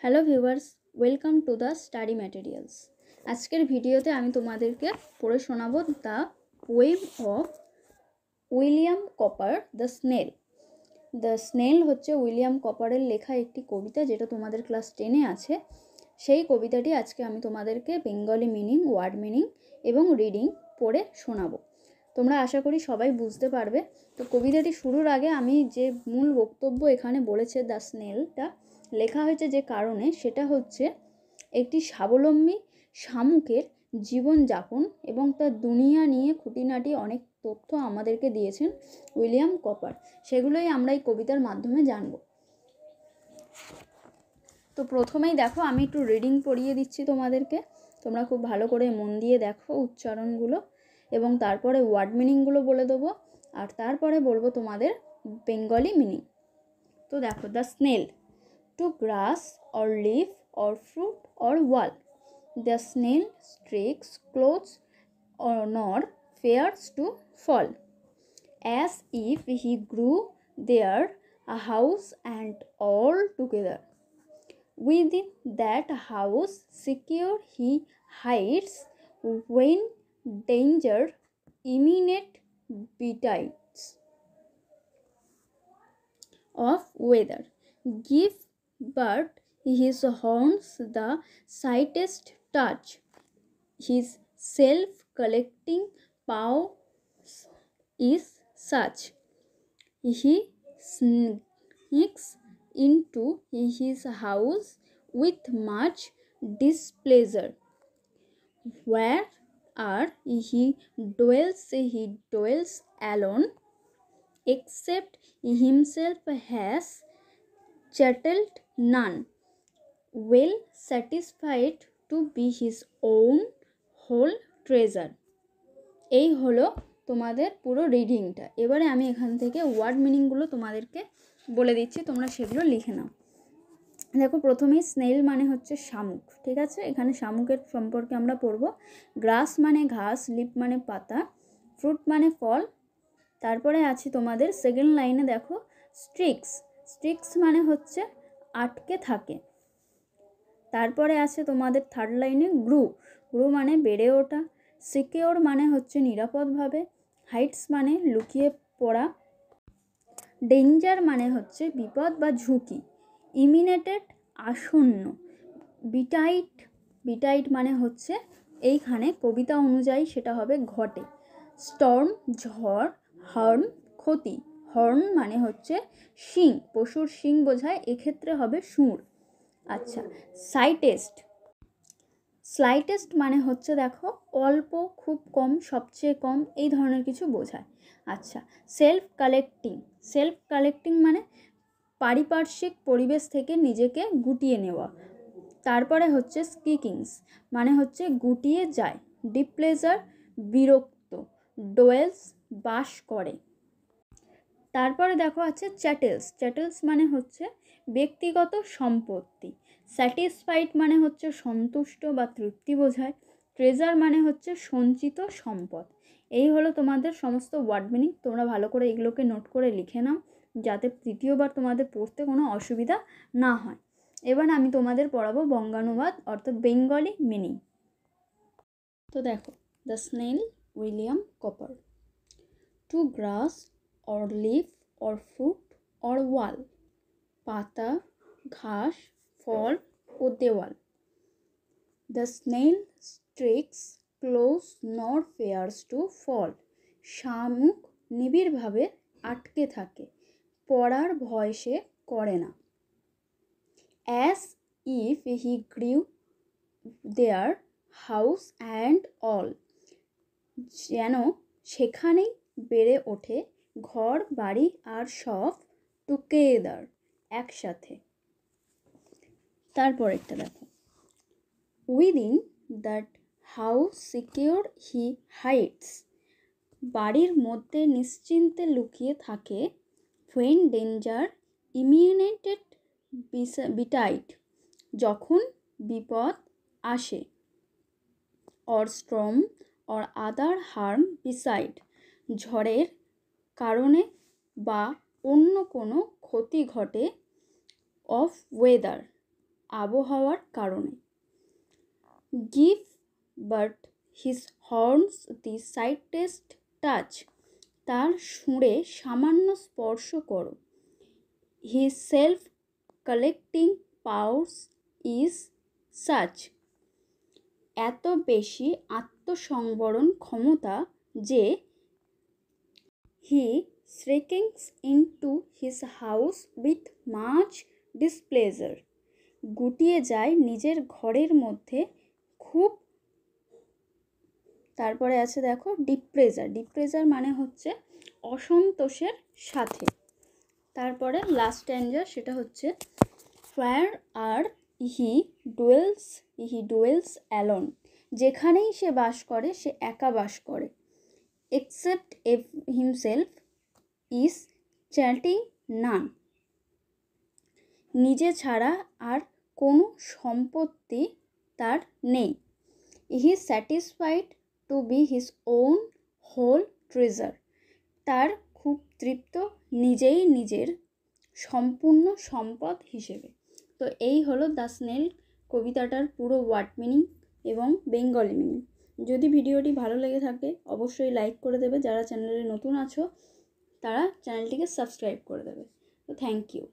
Hello viewers, welcome to the study materials. আজকের ভিডিওতে আমি তোমাদেরকে পড়ে শোনাবো the poem of William copper the snail. The snail হচ্ছে উইলিয়াম কপারের লেখা একটি কবিতা, যেটা তোমাদের ক্লাস 10-এ আছে। সেই কবিতাটি আজকে আমি তোমাদেরকে বেঙ্গলি মিনিং, ওয়ার্ড মিনিং এবং রিডিং পড়ে শোনাবো। তোমরা আশা করি সবাই বুঝতে পারবে। তো কবিতাটি শুরুর আগে আমি যে মূল বক্তব্য এখানে বলেছে দ্য স্নেলটা লেখা হয়েছে যে কারণে, সেটা হচ্ছে একটি স্বাবলম্বী শামুকের জীবনযাপন এবং তার দুনিয়া নিয়ে খুঁটিনাটি অনেক তথ্য আমাদেরকে দিয়েছেন উইলিয়াম কপার। সেগুলোই আমরা এই কবিতার মাধ্যমে জানব। তো প্রথমেই দেখো, আমি একটু রিডিং পড়িয়ে দিচ্ছি তোমাদেরকে। তোমরা খুব ভালো করে মন দিয়ে দেখো উচ্চারণগুলো, এবং তারপরে ওয়ার্ড মিনিংগুলো বলে দেবো, আর তারপরে বলবো তোমাদের বেঙ্গলি মিনিং। তো দেখো, the snail, to grass or leaf or fruit or wall. The snail streaks clothes or nor fears to fall, as if he grew there a house and all together. Within that house secure he hides when danger imminent betides of weather. Give but his horns the slightest touch. His self-collecting power is such. He sneaks into his house with much displeasure. Where he dwells alone, except himself has chatteled none, well satisfied to be his own whole treasure. এই হলো তোমাদের পুরো রিডিংটা। এবারে আমি এখান থেকে word মিনিংগুলো তোমাদেরকে বলে দিচ্ছি, তোমরা সেগুলো লিখে নাও। দেখো, প্রথমেই স্নেল মানে হচ্ছে শামুক, ঠিক আছে? এখানে শামুকের সম্পর্কে আমরা পড়ব। গ্রাস মানে ঘাস, লিপ মানে পাতা, ফ্রুট মানে ফল। তারপরে আছে তোমাদের সেকেন্ড লাইনে দেখো স্ট্রিক্স, স্ট্রিক্স মানে হচ্ছে আটকে থাকে। তারপরে আছে তোমাদের থার্ড লাইনে গ্রু, গ্রু মানে বেড়ে ওঠা। সিকিওর মানে হচ্ছে নিরাপদভাবে। হাইটস মানে লুকিয়ে পড়া। ডেঞ্জার মানে হচ্ছে বিপদ বা ঝুঁকি। ইমিনেটেড আসন্ন। বিটাইট, বিটাইট মানে হচ্ছে এইখানে কবিতা অনুযায়ী সেটা হবে ঘটে। স্টর্ম ঝড়। হর্ন ক্ষতি, হর্ন মানে হচ্ছে শিং, পশুর শিং বোঝায়, এক্ষেত্রে হবে সুর। আচ্ছা, সাইটেস্ট, স্লাইটেস্ট মানে হচ্ছে দেখো অল্প, খুব কম, সবচেয়ে কম, এই ধরনের কিছু বোঝায়। আচ্ছা, সেলফ কালেক্টিং, সেলফ কালেক্টিং মানে পারিপার্শ্বিক পরিবেশ থেকে নিজেকে গুটিয়ে নেওয়া। তারপরে হচ্ছে স্কিকিংস মানে হচ্ছে গুটিয়ে যায়। ডিপ্লেজার বিরক্ত। ডোয়েলস বাস করে। তারপরে দেখো আছে চ্যাটেলস, চ্যাটেলস মানে হচ্ছে ব্যক্তিগত সম্পত্তি। স্যাটিসফাইড মানে হচ্ছে সন্তুষ্ট বা তৃপ্তি বোঝায়। ট্রেজার মানে হচ্ছে সঞ্চিত সম্পদ। এই হলো তোমাদের সমস্ত ওয়ার্ড মিনিং। তোমরা ভালো করে এগুলোকে নোট করে লিখে নাও, যাতে তৃতীয়বার তোমাদের পড়তে কোনো অসুবিধা না হয়। এবার আমি তোমাদের পড়াবো বঙ্গানুবাদ, অর্থাৎ বেঙ্গলি মিনিং। তো দেখো, the snail William copper. Two glass or leaf or fruit or wall, পাতা, ঘাস, ফল ও দেওয়াল। The snail streaks close nor fears to fall, শামুক নিবিড়ভাবে আটকে থাকে, পড়ার ভয় সে করে না। As if he grew their house and all, যেন সেখানেই বেড়ে ওঠে ঘর, বাড়ি আর সব, টুগেদার একসাথে। তারপরেরটা দেখো, within that house secure he hides, বাড়ির মধ্যে নিশ্চিন্তে লুকিয়ে থাকে। হোয়েন ডেঞ্জার ইমিনেটেড বিটাইড, যখন বিপদ আসে। Or storm or other harm beside, ঝড়ের কারণে বা অন্য কোনো ক্ষতি ঘটে। অফ ওয়েদার, আবহাওয়ার কারণে। Give but his horns the slightest touch, তার সুরে সামান্য স্পর্শ করো। His self collecting powers is such, এত বেশি আত্মসংবরণ ক্ষমতা যে he shrinks into his house with much displeasure, গুটিয়ে যায় নিজের ঘরের মধ্যে খুব। তারপরে আছে দেখো ডিপ্রেজার, ডিপ্রেজার মানে হচ্ছে অসন্তোষের সাথে। তারপরে লাস্ট স্ট্যাঞ্জা, সেটা হচ্ছে হোয়ার আর হি ডুয়েলস অ্যালোন, যেখানেই সে বাস করে সে একা বাস করে। Except himself is chatting none, নিজে ছাড়া আর কোনো সম্পত্তি তার নেই। He satisfied to be his own whole treasure, তার খুব তৃপ্ত নিজেই নিজের সম্পূর্ণ সম্পদ হিসেবে। তো এই হলো দ্য স্নেল কবিতাটার পুরো ওয়ার্ড মিনিং এবং বেঙ্গলি মিনিং। যদি ভিডিওটি ভালো লেগে থাকে অবশ্যই লাইক করে দেবে, যারা চ্যানেলে নতুন আছো তারা চ্যানেলটিকে সাবস্ক্রাইব করে দেবে। তো থ্যাংক ইউ।